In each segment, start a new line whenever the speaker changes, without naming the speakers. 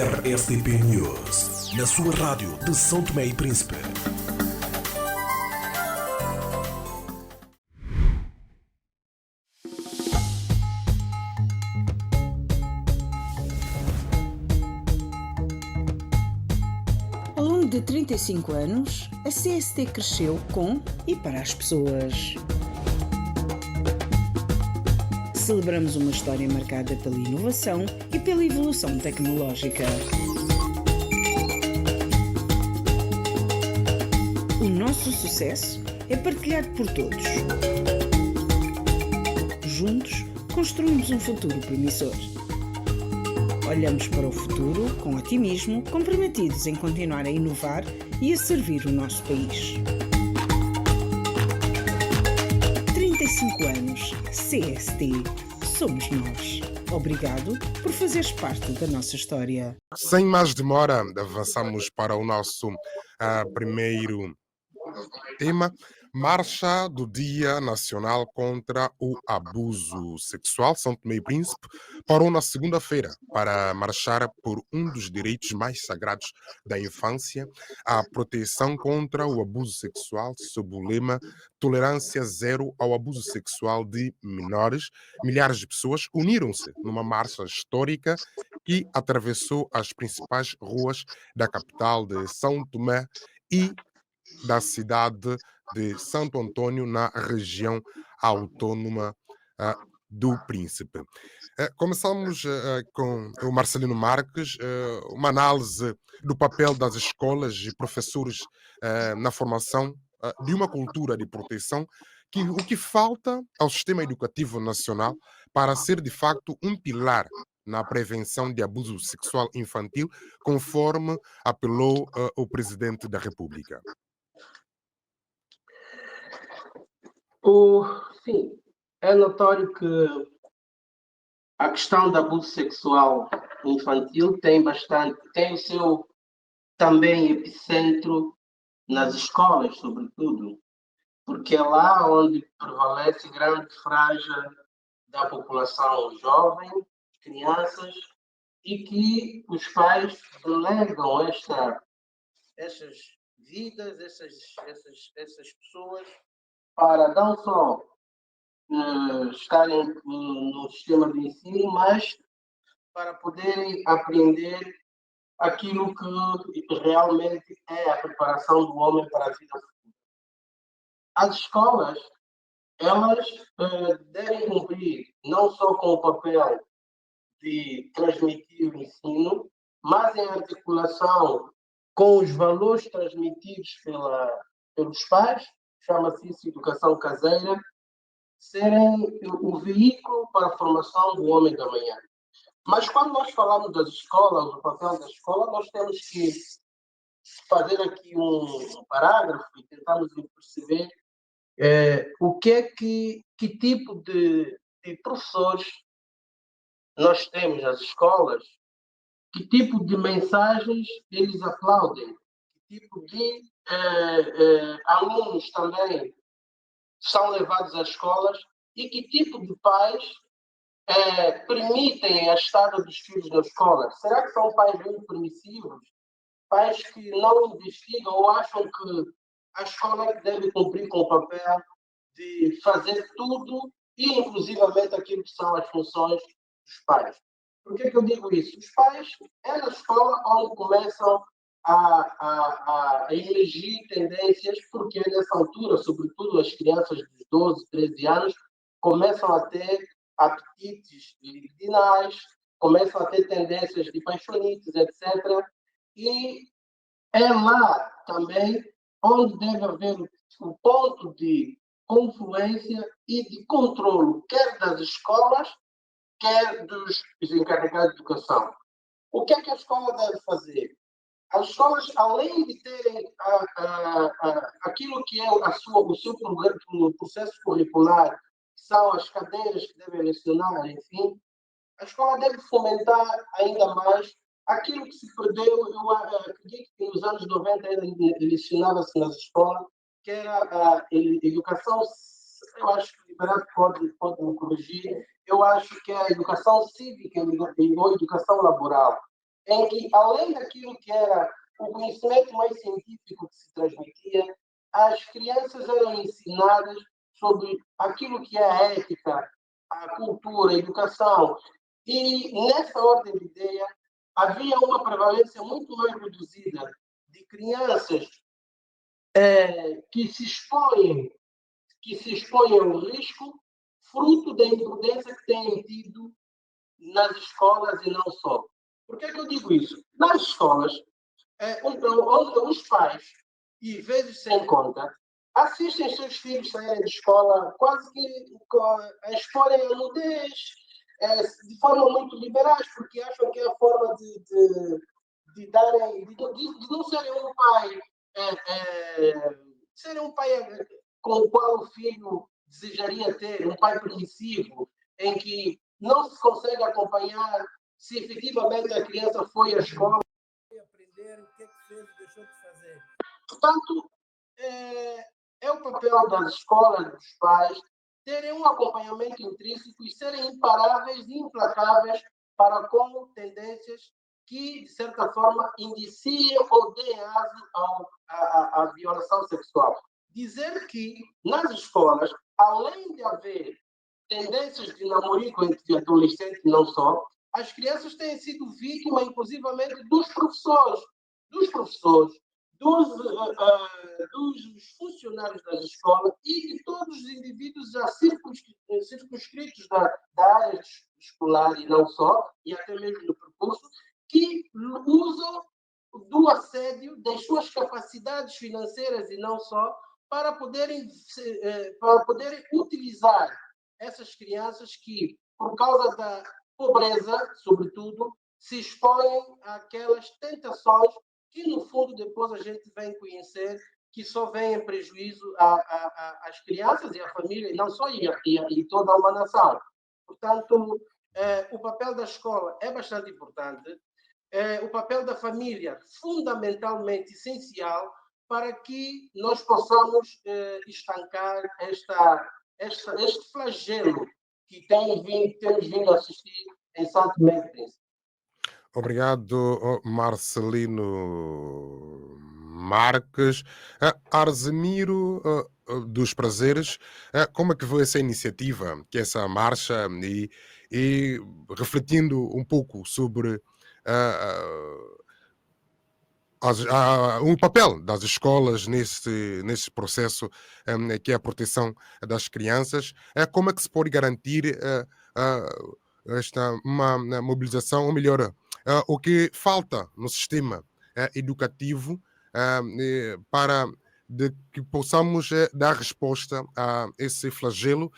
RSTP News, na sua rádio de São Tomé e Príncipe.
Ao longo de 35 anos, a CST cresceu com e para as pessoas. Celebramos uma história marcada pela inovação e pela evolução tecnológica. O nosso sucesso é partilhado por todos. Juntos, construímos um futuro promissor. Olhamos para o futuro com otimismo, comprometidos em continuar a inovar e a servir o nosso país. 35 anos, CST, somos nós. Obrigado por fazeres parte da nossa história.
Sem mais demora, avançamos para o nosso primeiro tema. Marcha do Dia Nacional contra o Abuso Sexual. São Tomé e Príncipe parou na segunda-feira para marchar por um dos direitos mais sagrados da infância, a proteção contra o abuso sexual, sob o lema Tolerância Zero ao Abuso Sexual de Menores. Milhares de pessoas uniram-se numa marcha histórica que atravessou as principais ruas da capital de São Tomé e da cidade de Santo Antônio, na região autónoma do Príncipe. Começamos com o Marcelino Marques, uma análise do papel das escolas e professores na formação de uma cultura de proteção, o que falta ao sistema educativo nacional para ser de facto um pilar na prevenção de abuso sexual infantil, conforme apelou o Presidente da República.
Sim, é notório que a questão do abuso sexual infantil tem o seu também epicentro nas escolas, sobretudo, porque é lá onde prevalece grande franja da população jovem, crianças, e que os pais delegam essas vidas, essas pessoas, para não só estarem no sistema de ensino, mas para poderem aprender aquilo que realmente é a preparação do homem para a vida futura. As escolas, elas devem cumprir não só com o papel de transmitir o ensino, mas em articulação com os valores transmitidos pelos pais, chama-se isso educação caseira, serem o veículo para a formação do homem da manhã. Mas quando nós falamos das escolas, do papel da escola, nós temos que fazer aqui um parágrafo e tentarmos perceber que tipo de professores nós temos nas escolas, que tipo de mensagens eles aplaudem, que tipo de alunos também são levados às escolas e que tipo de pais permitem a estada dos filhos na escola. Será que são pais muito permissivos? Pais que não investigam ou acham que a escola é que deve cumprir com o papel de fazer tudo e inclusivamente aquilo que são as funções dos pais. Por que eu digo isso? Os pais é na escola onde começam a emergir tendências, porque nessa altura, sobretudo as crianças de 12, 13 anos, começam a ter apetites libidinais, começam a ter tendências de paixonites, etc. E é lá também onde deve haver um ponto de confluência e de controle, quer das escolas, quer dos encarregados de educação. O que é que a escola deve fazer? As escolas, além de terem aquilo que é o seu processo curricular, que são as cadeiras que devem lecionar, enfim, a escola deve fomentar ainda mais aquilo que se perdeu. Eu acredito que nos anos 90 ainda lecionava-se nas escolas, que era a educação, eu acho que o Liberato pode me corrigir, eu acho que é a educação cívica ou educação laboral. em que, além daquilo que era o conhecimento mais científico que se transmitia, as crianças eram ensinadas sobre aquilo que é a ética, a cultura, a educação. E, nessa ordem de ideia, havia uma prevalência muito mais reduzida de crianças que se expõem ao risco, fruto da imprudência que têm tido nas escolas e não só. Por que eu digo isso? Nas escolas, onde os pais, e vezes sem conta, assistem seus filhos saírem de escola quase que a exporem a nudez, de forma muito liberais, porque acham que é a forma de não serem um pai, serem um pai com o qual o filho desejaria ter, um pai permissivo, em que não se consegue acompanhar se efetivamente a criança foi à escola e aprender o que é que fez e deixou de fazer. Portanto, é o papel das escolas, dos pais, terem um acompanhamento intrínseco e serem imparáveis e implacáveis para com tendências que, de certa forma, indiciam ou deem aso à violação sexual. Dizer que, nas escolas, além de haver tendências de namorico entre adolescentes, não só, as crianças têm sido vítimas, inclusivamente, dos professores, dos funcionários das escolas e de todos os indivíduos já circunscritos da área escolar e não só, e até mesmo do percurso, que usam do assédio, das suas capacidades financeiras e não só, para poderem utilizar essas crianças que, por causa da pobreza, sobretudo, se expõem àquelas tentações que, no fundo, depois a gente vem conhecer que só vem em prejuízo às crianças e à família, e não só, e toda uma nação. Portanto, o papel da escola é bastante importante, o papel da família fundamentalmente essencial para que nós possamos estancar este flagelo que temos vindo a assistir em São Tomé e Príncipe.
Obrigado, Marcelino Marques. Arzemiro dos Prazeres, como é que foi essa iniciativa, que é essa marcha, e refletindo um pouco sobre o papel das escolas nesse processo, que é a proteção das crianças, como é que se pode garantir uma mobilização, ou melhor, o que falta no sistema educativo para que possamos dar resposta a esse flagelo.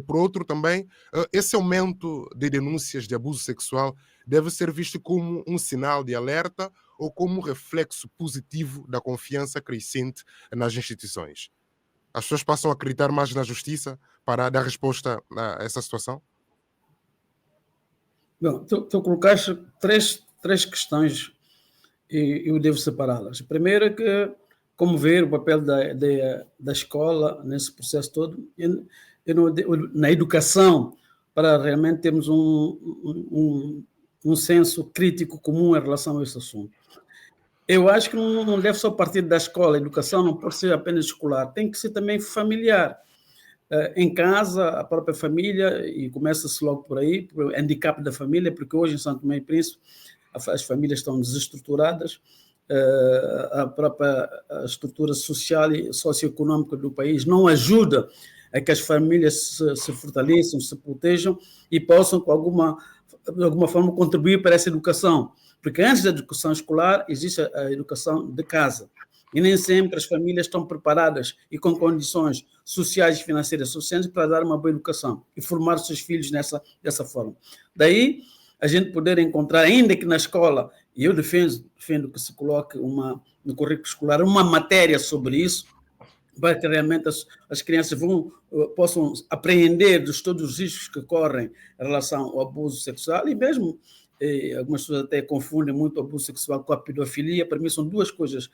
Por outro, também, esse aumento de denúncias de abuso sexual deve ser visto como um sinal de alerta ou como um reflexo positivo da confiança crescente nas instituições. As pessoas passam a acreditar mais na justiça para dar resposta a essa situação?
Bom, tu colocaste três questões e eu devo separá-las. A primeira é que, como ver o papel da escola nesse processo todo, na educação, para realmente termos um senso crítico comum em relação a esse assunto. Eu acho que não deve só partir da escola, a educação não pode ser apenas escolar, tem que ser também familiar. Em casa, a própria família, e começa-se logo por aí, o handicap da família, porque hoje em São Tomé e Príncipe as famílias estão desestruturadas, a própria estrutura social e socioeconômica do país não ajuda a que as famílias se fortaleçam, se protejam e possam, de alguma forma, contribuir para essa educação. Porque antes da educação escolar, existe a educação de casa. E nem sempre as famílias estão preparadas e com condições sociais e financeiras suficientes para dar uma boa educação e formar os seus filhos dessa forma. Daí, a gente poder encontrar, ainda que na escola, e eu defendo que se coloque no currículo escolar uma matéria sobre isso, para que realmente as crianças possam apreender de todos os riscos que correm em relação ao abuso sexual, e mesmo algumas pessoas até confundem muito o abuso sexual com a pedofilia. Para mim são duas coisas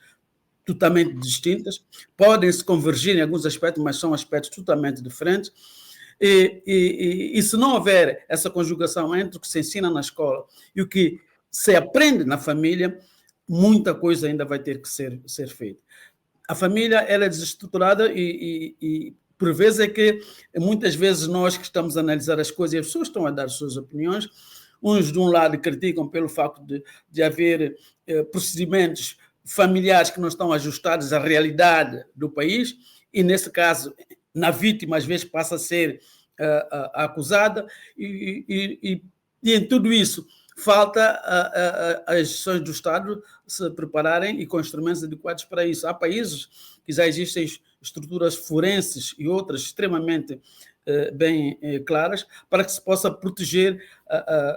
totalmente distintas, podem se convergir em alguns aspectos, mas são aspectos totalmente diferentes. E se não houver essa conjugação entre o que se ensina na escola e o que se aprende na família, muita coisa ainda vai ter que ser feita. A família ela é desestruturada e por vezes é que muitas vezes nós que estamos a analisar as coisas e as pessoas estão a dar suas opiniões, uns de um lado criticam pelo facto de haver procedimentos familiares que não estão ajustados à realidade do país e, nesse caso, na vítima às vezes passa a ser acusada e em tudo isso falta as instituições do Estado se prepararem e com instrumentos adequados para isso. Há países que já existem estruturas forenses e outras extremamente bem claras para que se possa proteger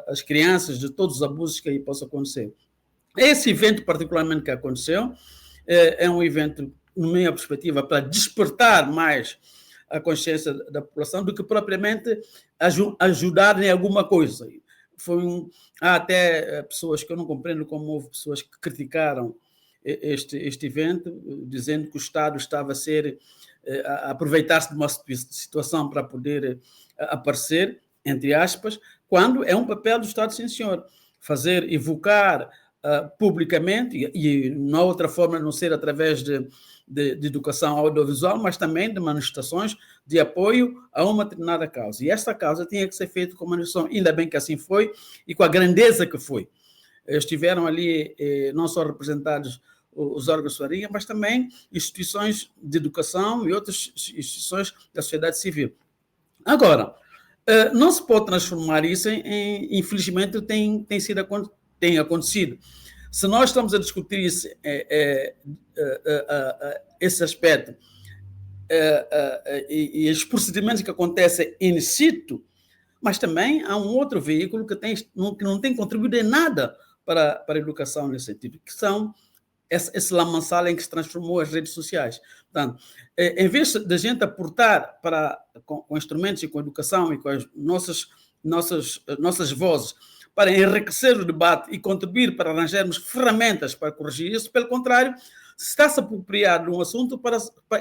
as crianças de todos os abusos que aí possam acontecer. Esse evento particularmente que aconteceu é um evento, na minha perspectiva, para despertar mais a consciência da população do que propriamente ajudar em alguma coisa. Há até pessoas que eu não compreendo como houve pessoas que criticaram este evento, dizendo que o Estado estava a aproveitar-se de uma situação para poder aparecer, entre aspas, quando é um papel do Estado, sim senhor, evocar publicamente, e não há outra forma a não ser através de educação audiovisual, mas também de manifestações de apoio a uma determinada causa. E esta causa tinha que ser feita com manifestação, ainda bem que assim foi, e com a grandeza que foi. Estiveram ali não só representados os órgãos de farinha, mas também instituições de educação e outras instituições da sociedade civil. Agora, não se pode transformar isso infelizmente, tem acontecido. Se nós estamos a discutir esse aspecto e os procedimentos que acontecem in situ, mas também há um outro veículo que não tem contribuído em nada para a educação nesse sentido, que são esse lamaçal em que se transformou as redes sociais. Portanto, em vez de a gente aportar com instrumentos e com educação e com as nossas vozes para enriquecer o debate e contribuir para arranjarmos ferramentas para corrigir isso, pelo contrário, está-se a apropriar de um assunto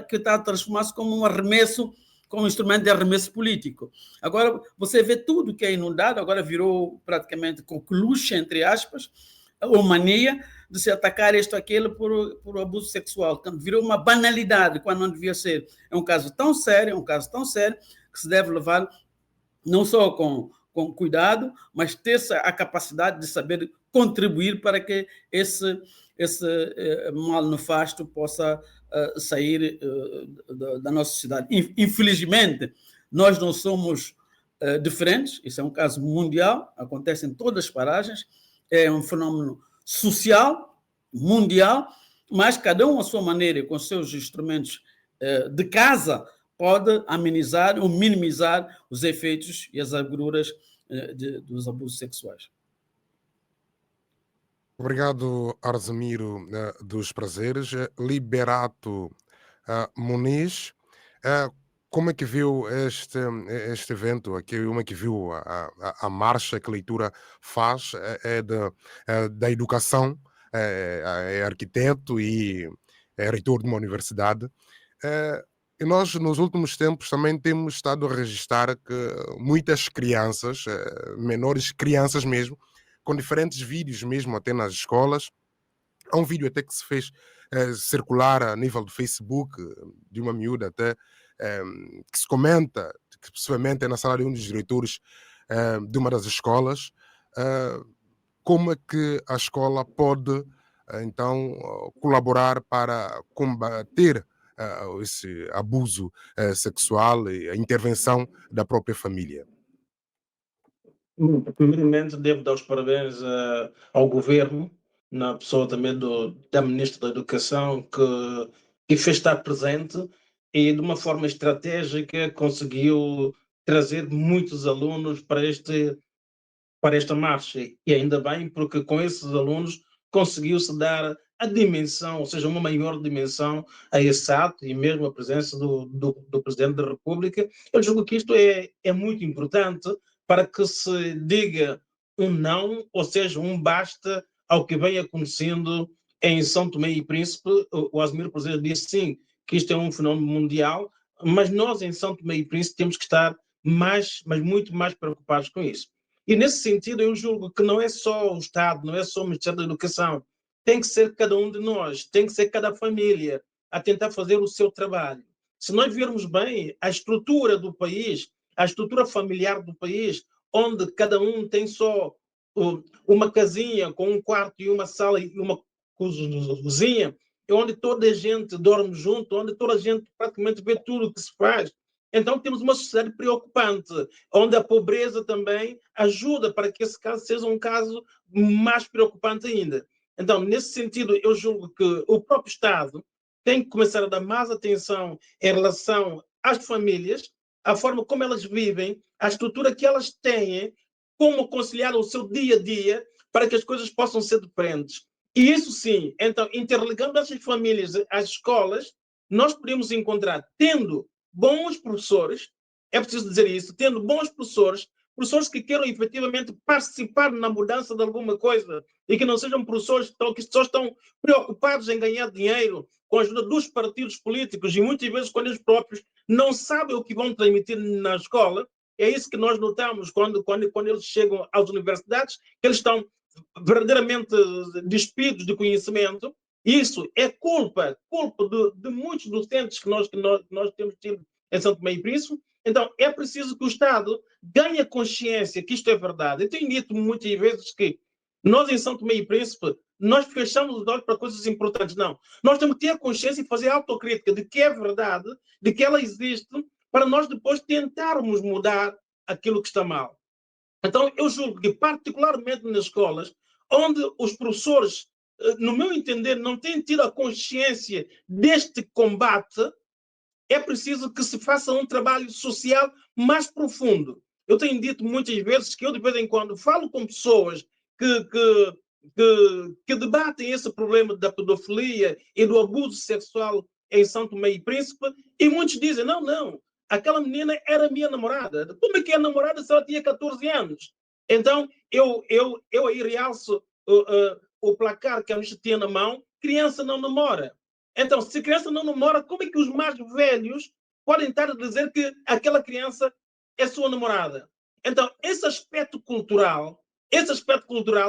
que está a transformar-se como um instrumento de arremesso político. Agora, você vê tudo que é inundado, agora virou praticamente coqueluche, entre aspas, ou mania de se atacar isto ou aquilo por abuso sexual. Virou uma banalidade, quando não devia ser. É um caso tão sério, que se deve levar não só com cuidado, mas ter a capacidade de saber contribuir para que esse mal nefasto possa sair da nossa sociedade. Infelizmente, nós não somos diferentes, isso é um caso mundial, acontece em todas as paragens, é um fenómeno social, mundial, mas cada um à sua maneira, com seus instrumentos de casa, pode amenizar ou minimizar os efeitos e as agruras dos abusos sexuais.
Obrigado, Arzemiro dos Prazeres. Liberato Muniz, como é que viu este evento? Aqui uma que viu a marcha que a leitura faz da educação, é arquiteto e é reitor de uma universidade. E nós, nos últimos tempos, também temos estado a registrar que muitas crianças, menores crianças mesmo, com diferentes vídeos mesmo até nas escolas. Há um vídeo até que se fez circular a nível do Facebook, de uma miúda até, que se comenta, que possivelmente é na sala de um dos diretores de uma das escolas, como é que a escola pode, então, colaborar para combater esse abuso sexual e a intervenção da própria família.
Primeiramente, devo dar os parabéns ao governo, na pessoa também da Ministra da Educação, que fez estar presente e, de uma forma estratégica, conseguiu trazer muitos alunos para esta marcha. E ainda bem, porque com esses alunos conseguiu-se dar a dimensão, ou seja, uma maior dimensão a esse ato e mesmo a presença do Presidente da República. Eu julgo que isto é muito importante para que se diga um não, ou seja, um basta ao que vem acontecendo em São Tomé e Príncipe. O Arzemiro Prazeres disse sim, que isto é um fenómeno mundial, mas nós em São Tomé e Príncipe temos que estar mas muito mais preocupados com isso.
E, nesse sentido, eu julgo que não é só o Estado, não é só o Ministério da Educação, tem que ser cada um de nós, tem que ser cada família a tentar fazer o seu trabalho. Se nós virmos bem a estrutura do país, a estrutura familiar do país, onde cada um tem só uma casinha com um quarto e uma sala e uma cozinha, onde toda a gente dorme junto, onde toda a gente praticamente vê tudo o que se faz. Então temos uma sociedade preocupante, onde a pobreza também ajuda para que esse caso seja um caso mais preocupante ainda. Então, nesse sentido, eu julgo que o próprio Estado tem que começar a dar mais atenção em relação às famílias, a forma como elas vivem, a estrutura que elas têm, como conciliar o seu dia a dia para que as coisas possam ser diferentes. E isso sim, então, interligando essas famílias às escolas, nós podemos encontrar, tendo bons professores, é preciso dizer isso, tendo bons professores, professores que queiram efetivamente participar na mudança de alguma coisa e que não sejam professores que só estão preocupados em ganhar dinheiro com a ajuda dos partidos políticos e muitas vezes quando eles próprios não sabem o que vão transmitir na escola. É isso que nós notamos quando eles chegam às universidades, que eles estão verdadeiramente despidos de conhecimento. Isso é culpa de muitos docentes que nós temos tido em São Tomé e Príncipe. Então, é preciso que o Estado ganhe consciência que isto é verdade. Eu tenho dito muitas vezes que nós, em São Tomé e Príncipe, nós fechamos os olhos para coisas importantes. Não. Nós temos que ter a consciência e fazer autocrítica de que é verdade, de que ela existe, para nós depois tentarmos mudar aquilo que está mal. Então, eu julgo que, particularmente nas escolas, onde os professores, no meu entender, não têm tido a consciência deste combate, é preciso que se faça um trabalho social mais profundo. Eu tenho dito muitas vezes que eu, de vez em quando, falo com pessoas que debatem esse problema da pedofilia e do abuso sexual em São Tomé e Príncipe, e muitos dizem, não, aquela menina era minha namorada. Como é que é namorada se ela tinha 14 anos? Então, eu aí realço o placar que a gente tinha na mão, criança não namora. Então, se a criança não namora, como é que os mais velhos podem estar a dizer que aquela criança é sua namorada? Então, esse aspecto cultural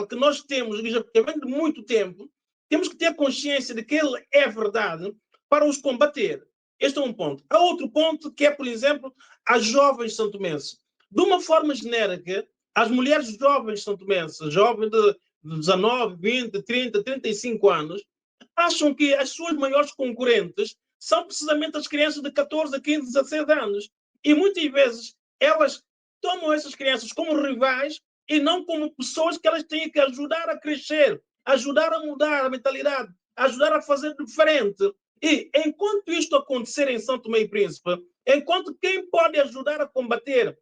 que nós temos já vem de muito tempo, temos que ter consciência de que ele é verdade para os combater. Este é um ponto. Há outro ponto que é, por exemplo, as jovens santomenses. De uma forma genérica, as mulheres jovens santomenses, jovens de 19, 20, 30, 35 anos, acham que as suas maiores concorrentes são precisamente as crianças de 14, 15, 16 anos. E muitas vezes elas tomam essas crianças como rivais e não como pessoas que elas têm que ajudar a crescer, ajudar a mudar a mentalidade, ajudar a fazer diferente. E enquanto isto acontecer em São Tomé e Príncipe, enquanto quem pode ajudar a combater,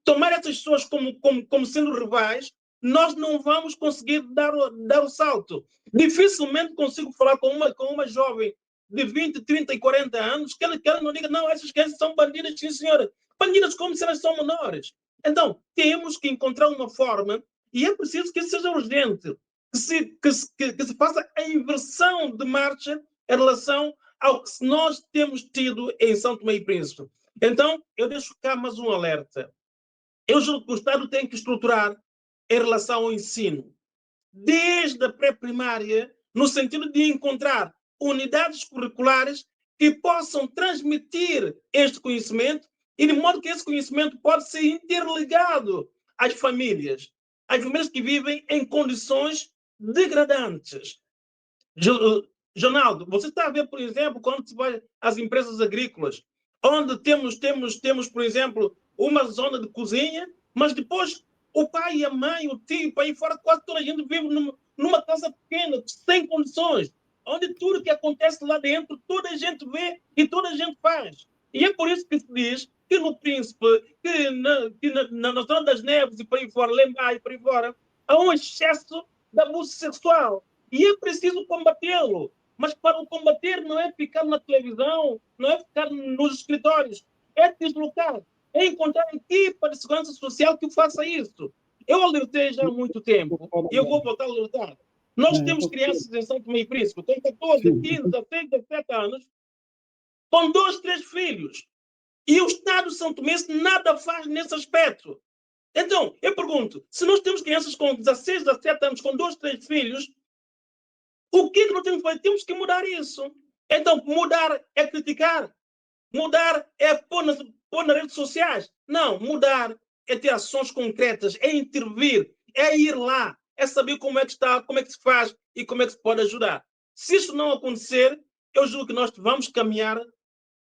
tomar essas pessoas como sendo rivais, nós não vamos conseguir dar o salto. Dificilmente consigo falar com uma jovem de 20, 30 e 40 anos que ela não diga, não, essas crianças são bandidas, sim senhora. Bandidas como se elas são menores. Então, temos que encontrar uma forma, e é preciso que isso seja urgente, que se faça a inversão de marcha em relação ao que nós temos tido em São Tomé e Príncipe. Então, eu deixo cá mais um alerta. Eu julgo que o Estado tem que estruturar em relação ao ensino, desde a pré-primária, no sentido de encontrar unidades curriculares que possam transmitir este conhecimento e de modo que esse conhecimento pode ser interligado às famílias que vivem em condições degradantes. Ronaldo, você está a ver, por exemplo, quando se vai às empresas agrícolas, onde temos, por exemplo, uma zona de cozinha, mas depois o pai e a mãe, o tio, para aí fora, quase toda a gente vive numa casa pequena, sem condições, onde tudo que acontece lá dentro, toda a gente vê e toda a gente faz. E é por isso que se diz que no Príncipe, que na zona das Neves e para aí fora, Lembá e para aí fora, há um excesso de abuso sexual. E é preciso combatê-lo. Mas para o combater não é ficar na televisão, não é ficar nos escritórios, é deslocar, é encontrar equipa de segurança social que faça isso. Eu alertei já há muito tempo e eu vou voltar a alertar. Nós temos crianças em São Tomé e Príncipe, têm 14, 15, 16, 17 anos, com 2, 3 filhos. E o Estado São Tomense nada faz nesse aspecto. Então, eu pergunto, se nós temos crianças com 16, 17 anos, com 2, 3 filhos, o que nós temos que fazer? Temos que mudar isso. Então, mudar é criticar. Mudar é pôr nas redes sociais. Não, mudar é ter ações concretas, é intervir, é ir lá, é saber como é que está, como é que se faz e como é que se pode ajudar. Se isso não acontecer, eu julgo que nós vamos caminhar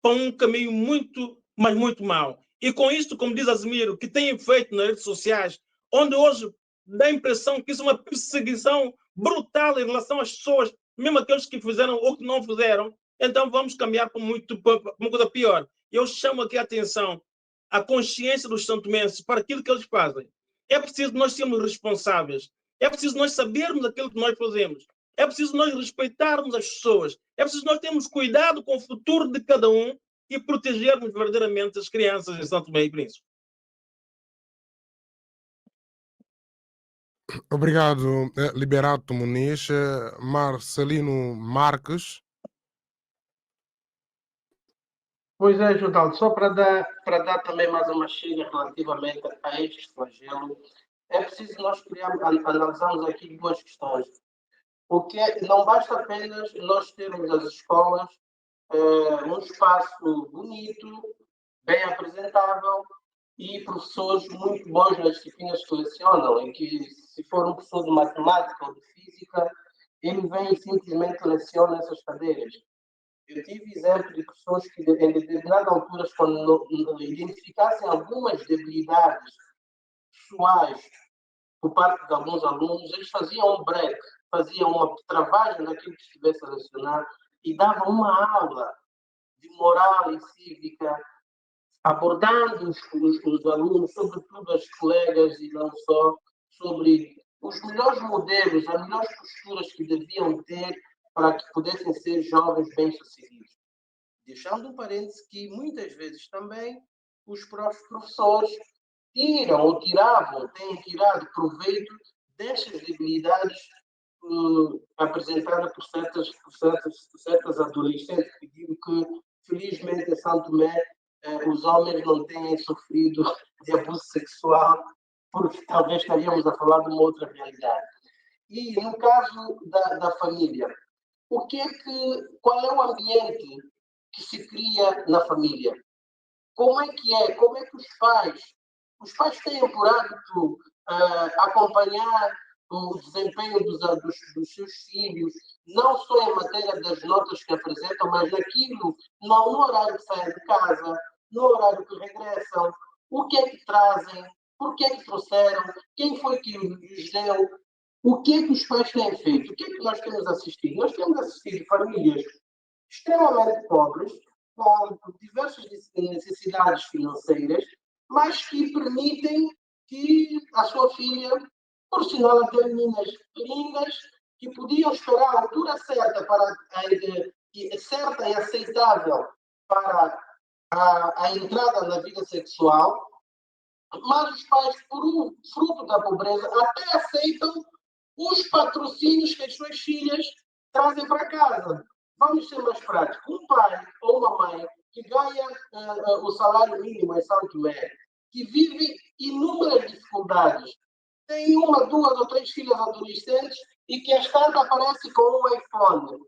para um caminho muito, mas muito mau. E com isto, como diz Azimiro, que tem feito nas redes sociais, onde hoje dá a impressão que isso é uma perseguição brutal em relação às pessoas, mesmo aqueles que fizeram ou que não fizeram, então vamos caminhar para uma coisa pior. Eu chamo aqui a atenção à consciência dos santomenses para aquilo que eles fazem. É preciso nós sermos responsáveis. É preciso nós sabermos aquilo que nós fazemos. É preciso nós respeitarmos as pessoas. É preciso nós termos cuidado com o futuro de cada um e protegermos verdadeiramente as crianças em São Tomé e Príncipe.
Obrigado, Liberato Muniz. Marcelino Marques.
Pois é, Judal, só para dar também mais uma chega relativamente a este flagelo, é preciso nós analisarmos aqui duas questões. Porque não basta apenas nós termos as escolas um espaço bonito, bem apresentável e professores muito bons nas disciplinas que lecionam, em que se for um professor de matemática ou de física, ele vem e simplesmente leciona essas cadeiras. Eu tive exemplo de pessoas que, em determinadas alturas, quando identificassem algumas debilidades pessoais por parte de alguns alunos, eles faziam um break, faziam uma travagem daquilo que estivesse a lecionar e davam uma aula de moral e cívica, abordando os alunos, sobretudo as colegas e não só, sobre os melhores modelos, as melhores posturas que deviam ter para que pudessem ser jovens bem-sucedidos. Deixando um parênteses que muitas vezes também os próprios professores tiram ou têm tirado proveito destas debilidades apresentadas por certas adolescentes, que digo que, felizmente, em São Tomé, os homens não têm sofrido de abuso sexual, porque talvez estaríamos a falar de uma outra realidade. E, no caso da família, qual é o ambiente que se cria na família? Como é que os pais têm por hábito acompanhar o desempenho dos seus filhos, não só em matéria das notas que apresentam, mas no horário que saem de casa, no horário que regressam, o que é que trazem, por que é que trouxeram, quem foi que lhes deu, o que é que os pais têm feito, o que é que nós temos assistido? Nós temos assistido famílias extremamente pobres, com diversas necessidades financeiras, mas que permitem que a sua filha, por sinal até meninas lindas, que podiam esperar a altura certa certa e aceitável para a entrada na vida sexual, mas os pais, por um fruto da pobreza, até aceitam os patrocínios que as suas filhas trazem para casa. Vamos ser mais práticos. Um pai ou uma mãe que ganha o salário mínimo em São Tomé, que vive inúmeras dificuldades, tem uma, duas ou três filhas adolescentes e que às tantas aparece com um iPhone.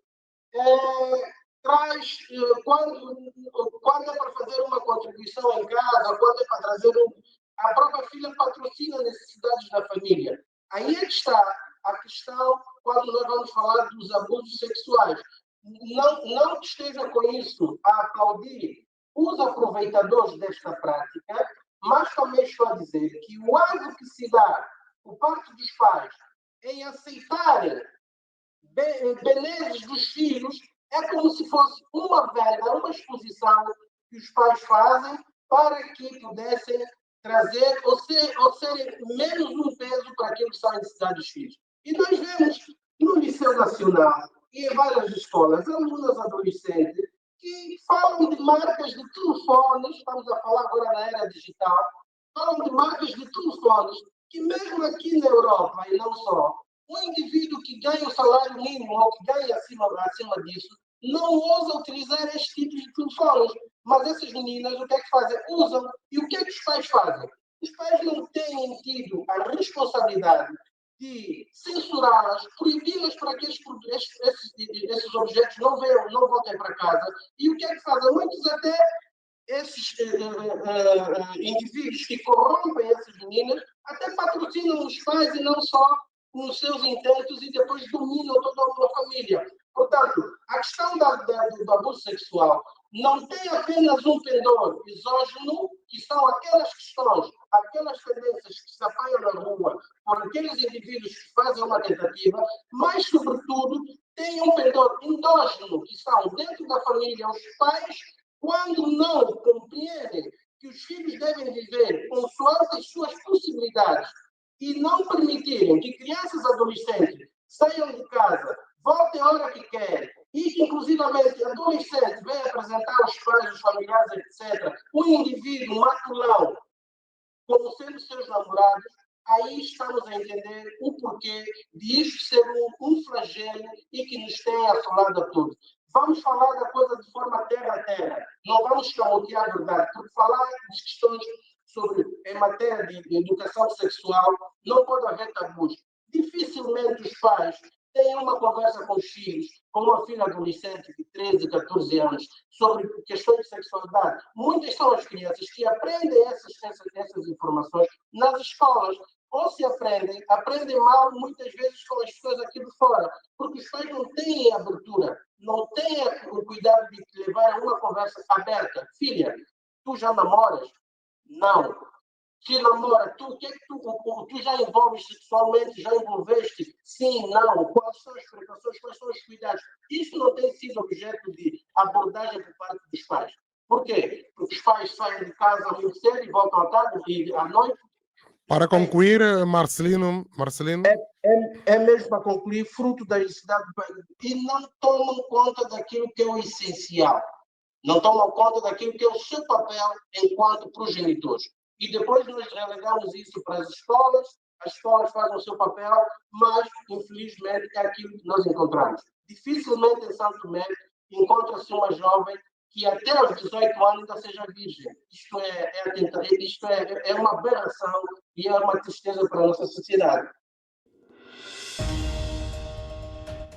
Quando é para fazer uma contribuição em casa, quando é para trazer a própria filha patrocina necessidades da família. Aí é que está a questão quando nós vamos falar dos abusos sexuais. Não que esteja com isso a aplaudir os aproveitadores desta prática, mas também estou a dizer que o ato que se dá por parte dos pais em aceitarem belezas dos filhos é como se fosse uma verba, uma exposição que os pais fazem para que pudessem trazer ou serem menos um peso para aquilo que são as necessidades dos filhos. E nós vemos no Liceu Nacional e em várias escolas, alunas adolescentes que falam de marcas de telefones, estamos a falar agora na era digital, falam de marcas de telefones que mesmo aqui na Europa, e não só, um indivíduo que ganha o salário mínimo ou que ganha acima disso, não ousa utilizar este tipo de telefones. Mas essas meninas, o que é que fazem? Usam. E o que é que os pais fazem? os pais não têm tido a responsabilidade de censurá-las, proibi-las para que esses objetos não voltem para casa. E o que é que fazem? Muitos até esses indivíduos que corrompem essas meninas até patrocinam os pais e não só nos seus intentos e depois dominam toda a família. Portanto, a questão do abuso sexual não tem apenas um pendor exógeno, que são aquelas questões, aquelas tendências que se apanham na rua por aqueles indivíduos que fazem uma tentativa, mas, sobretudo, tem um pendor endógeno, que são dentro da família os pais, quando não compreendem que os filhos devem viver consoante as suas possibilidades e não permitirem que crianças e adolescentes saiam de casa, voltem a hora que querem, e que, inclusivamente, adolescentes vêm apresentar aos pais, aos familiares, etc., um indivíduo matulão como sendo seus namorados, aí estamos a entender o porquê de isto ser um flagelo e que nos tem assolado a todos. Vamos falar da coisa de forma terra a terra, não vamos escamotear a verdade, porque falar de questões em matéria de educação sexual não pode haver tabus. Dificilmente os pais têm uma conversa com os filhos, com uma filha adolescente de 13, 14 anos, sobre questões de sexualidade. Muitas são as crianças que aprendem essas informações nas escolas. Ou se aprendem mal, muitas vezes com as pessoas aqui de fora, porque os pais não têm abertura, não têm o cuidado de levar a uma conversa aberta. Filha, tu já namoras? Não. Se namora, tu já envolves sexualmente, já envolveste? Sim, não. Quais são as precauções, quais são os cuidados? Isso não tem sido objeto de abordagem por parte dos pais. Por quê? Porque os pais saem de casa muito cedo e voltam à tarde e à noite.
Para concluir, Marcelino.
É mesmo para concluir, fruto da necessidade e não tomam conta daquilo que é o essencial. Não tomam conta daquilo que é o seu papel enquanto progenitores. E depois nós relegamos isso para as escolas fazem o seu papel, mas, infelizmente, é aquilo que nós encontramos. Dificilmente em Santo Tomé encontra-se uma jovem que até aos 18 anos ainda seja virgem. Isto é uma aberração e é uma tristeza para a nossa sociedade.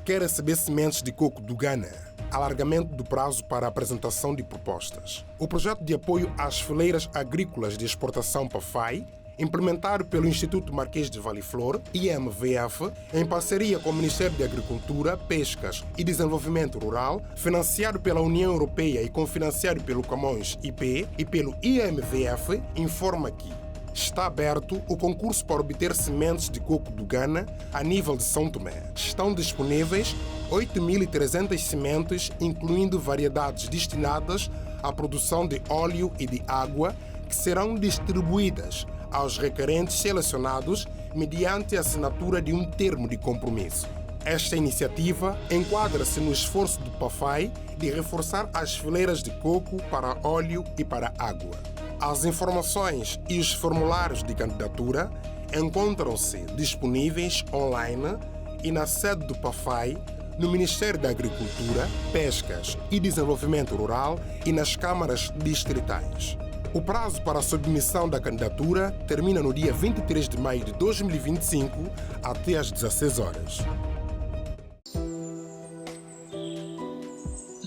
Quer receber sementes de coco do Ghana? Alargamento do prazo para a apresentação de propostas. O projeto de apoio às fileiras agrícolas de exportação PAFAI, implementado pelo Instituto Marquês de Valiflor, IMVF, em parceria com o Ministério da Agricultura, Pescas e Desenvolvimento Rural, financiado pela União Europeia e cofinanciado pelo Camões IP e pelo IMVF, informa que está aberto o concurso para obter sementes de coco do Ghana a nível de São Tomé. Estão disponíveis 8.300 sementes, incluindo variedades destinadas à produção de óleo e de água, que serão distribuídas aos requerentes selecionados mediante a assinatura de um termo de compromisso. Esta iniciativa enquadra-se no esforço do PAFAI de reforçar as fileiras de coco para óleo e para água. As informações e os formulários de candidatura encontram-se disponíveis online e na sede do PAFAI, no Ministério da Agricultura, Pescas e Desenvolvimento Rural e nas câmaras distritais. O prazo para a submissão da candidatura termina no dia 23 de maio de 2025 até às 16 horas.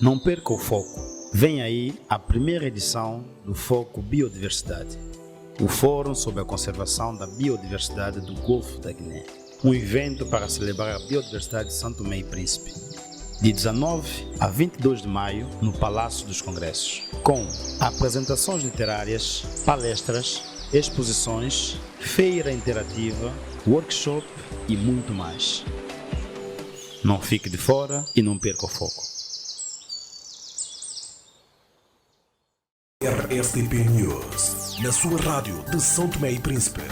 Não perca o foco. Vem aí a primeira edição do Foco Biodiversidade, o Fórum sobre a Conservação da Biodiversidade do Golfo da Guiné, um evento para celebrar a biodiversidade de Santo Tomé e Príncipe, de 19 a 22 de maio no Palácio dos Congressos, com apresentações literárias, palestras, exposições, feira interativa, workshop e muito mais. Não fique de fora e não perca o foco.
RSTP News, na sua rádio de São Tomé e Príncipe.